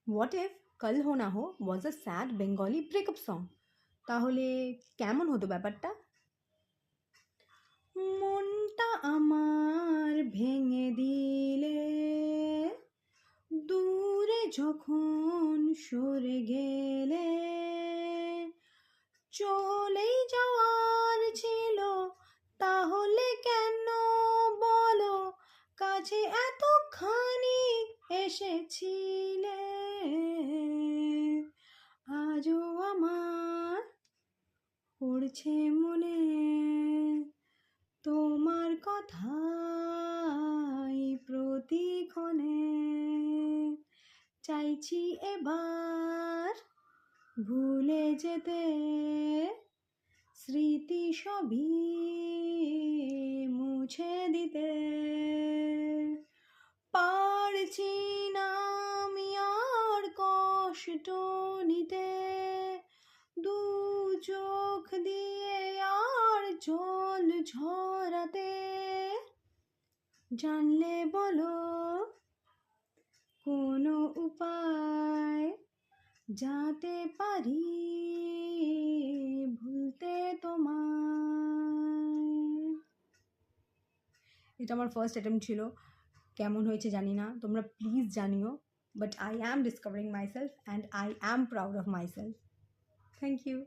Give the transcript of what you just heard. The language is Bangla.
What if Kal Ho Na Ho was a sad Bengali breakup song? তাহলে কেমন হতো ব্যাপারটা? মনটা আমার ভেঙে দিলে, দূরে যখন সরে গেলে, চলেই যাওয়ার ছিল, তাহলে কেন বলো কাছে এতখানি এসেছিলে? আজও আমার পড়ছে মনে তোমার কথাই প্রতিক্ষণে, চাইছি এবার ভুলে যেতে, স্মৃতি সবই মুছে দিতে। পারছি না আমি আর কষ্ট নিতে, দু চোখ দিয়ে আর জল ঝরাতে। জানলে বলো কোনো উপায়, যাতে পারি ভুলতে তোমায়। এটা আমার ফার্স্ট অ্যাটেম্প্ট ছিল, কেমন হয়েছে জানি না, তোমরা প্লিজ জানিও। But I am discovering myself and I am proud of myself. Thank you.